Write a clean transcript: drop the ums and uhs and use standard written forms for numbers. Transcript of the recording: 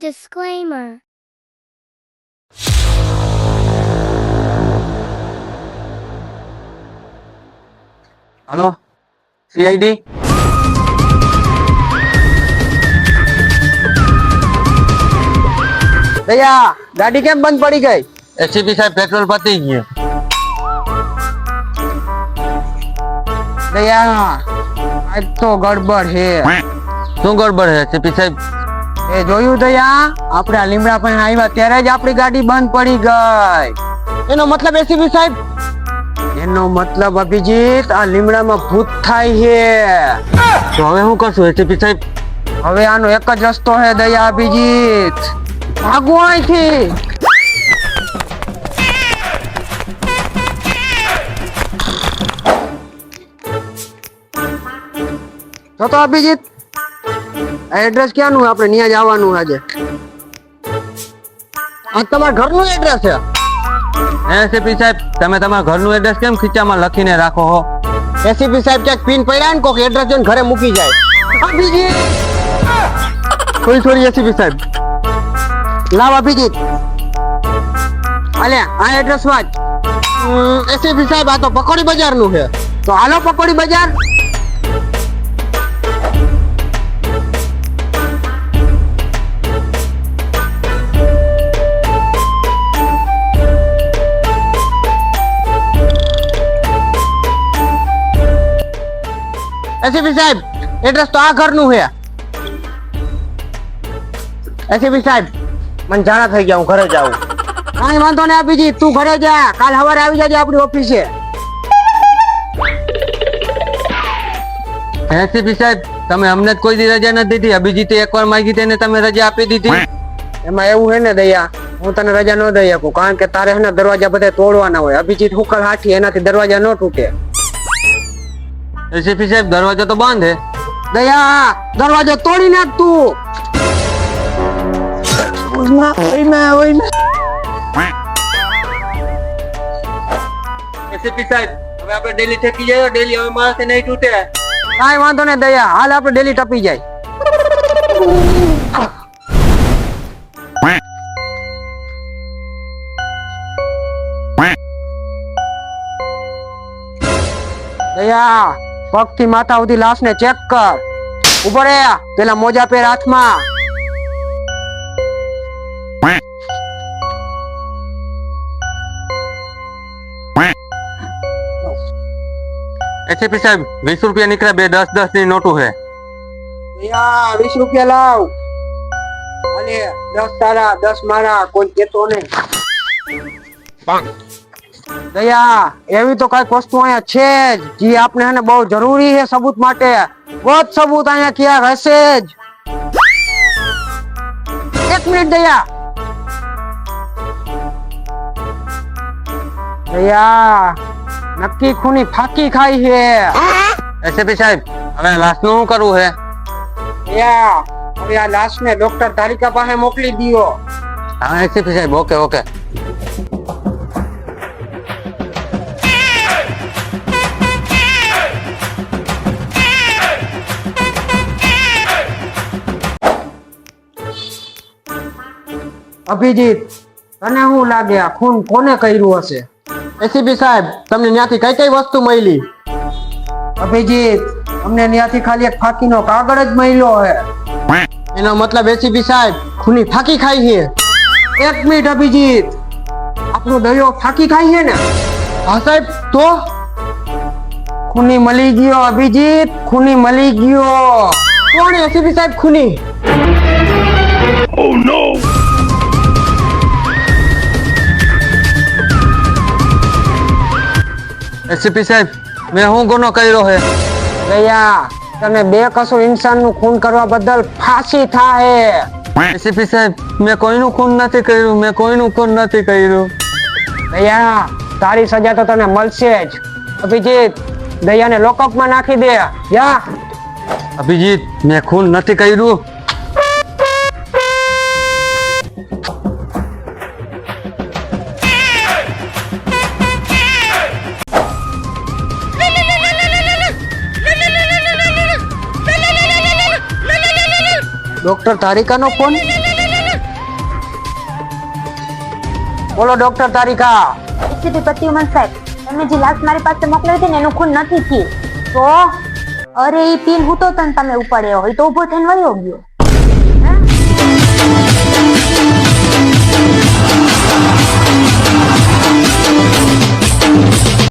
Disclaimer. Hello CID દયા ગાડી કેમ બંધ પડી ગઈ? एसीपी साहब पेट्रोल पती गयो દયા આજ તો ગડબડ હે. શું ગડબડ है एसीपी साहब? એ જોયું દયા, આપણે આ લીમડા પાસે આવ્યા ત્યારે જ આપણી ગાડી બંધ પડી ગઈ. એનો મતલબ एसीपી સાહેબ એનો મતલબ અભિજીત આ લીમડામાં ભૂત થાય છે. તો હવે હું કરશું एसीपી સાહેબ? હવે આનો એક જ રસ્તો હે દયા અભિજીત, ભાગો અહીંથી. તો અભિજીત આ એડ્રેસ ક્યાંનું? આપણે ત્યાં જવાનું આજે. આ તમારા ઘરનું એડ્રેસ છે? एसीपી સાહેબ તમે તમારા ઘરનું એડ્રેસ કેમ ખીચામાં લખીને રાખો હો? એસીપી સાહેબ ક્યાંક પિન પડ્યા ને કોક એડ્રેસ જોઈને ઘરે મૂકી જાય. અભિજીત સોરી एसीपી સાહેબ. લાવ અભિજીત, અલે આ એડ્રેસ વાંચ. એસીપી સાહેબ આ તો પકોડી બજાર નું છે. તો હાલો પકોડી બજાર. એસીપી સાહેબ એડ્રેસ તો આ ઘરનું છે. એસીપી સાહેબ મને જાણા થઈ ગયા, હું ઘરે જાઉં. કાંઈ વાંધો નહીં અભિજીત, તું ઘરે જા, કાલ સવારે આવી જાજે આપણી ઓફિસે. एसीपी સાહેબ તમે અમને જ કોઈ દી રજા નથી દીધી. અભિજીતે એકવાર માંગી તેને તમે રજા આપી દીધી. એમાં એવું હે ને દયા, હું તને રજા ન દઈ શકું, કારણ કે તારે હે ને દરવાજા બધા તોડવાના હોય. અભિજીત હુકલ હાથી, એનાથી દરવાજા ન તૂટે. एसीपी साहब दरवाजा तो बंद है. દયા દરવાજો તોડી નાખ તું. एसीपी साहब હવે આપણે ડેલી થકી જાય. ડેલી હવે મારાથી નહીં તૂટે. કાંઈ વાંધો નહીં દયા, હાલ આપણે ડેલી ટપી જાય. દયા પગ થી માથા સુધી લાશ ને ચેક કર. ઉભો રે, પેલા મોજા પહેર હાથમાં. एसीपी साहब 20 रुपया निकला. बे 10-10 ની નોટું है. દયા 20 રૂપિયા લાવ. અને 10 તારા 10 મારા, કોઈ કેતો નહીં. દયા એવી તો કઈક વસ્તુ અહીંયા છે જ જે આપણે હે ને બહુ જરૂરી છે સબૂત માટે. બહુ સબૂત અહીંયા ક્યાં હશે જ. 1 મિનિટ દયા. દયા નક્કી ખૂની ફાકી ખાઈ છે. एसीपी साहब હવે લાશ નું શું કરવું है? દયા હવે આ લાશ ને ડોક્ટર તારિકા પાસે મોકલી દિયો. હા एसीपी साहब ओके ओके. અભિજીત તને શું લાગે આ ખૂન કોને કર્યું હશે? એસીપી સાહેબ તમને ત્યાંથી કઈ કઈ વસ્તુ મળી? અભિજીત અમને ત્યાંથી ખાલી એક ફાકીનો કાગળ જ મળ્યો છે. એનો મતલબ એસીપી સાહેબ ખૂની ફાકી ખાઈ છે. 1 મિનિટ અભિજીત, આપણો દયો ફાકી ખાઈ છે ને? હા સાહેબ. તો ખૂની મળી ગયો અભિજીત, ખૂની મળી ગયો. કોણ એસીપી સાહેબ ખૂની? Oh no! एसीपी साहब મેં હું ગુનો કર્યો है? દયા તને બેકસૂર ઇન્સાનનું ખૂન કરવા બદલ ફાંસી થાય. एसीपી સાહેબ મેં કોઈનું ખૂન નથી કર્યું. મેં કોઈનું ખૂન નથી કર્યું. દયા તારી સજા તો તને મળશે જ. અભિજીત દયાને લોકઅપમાં નાખી દે. જા. અભિજીત મેં ખૂન નથી કર્યું. ડોક્ટર તારિકાનો ફોન. બોલો ડોક્ટર તારીખા. એસીપી પ્રત્યુમન સાહેબ, તમે જે લાશ મારી પાસે મોકલાવી હતી ને એનું ખૂન નથી થયું. તો અરે એ પીન હું તો તને તમે ઉપાડ્યો હોય તો ઉભો થઈને વયો ગયો.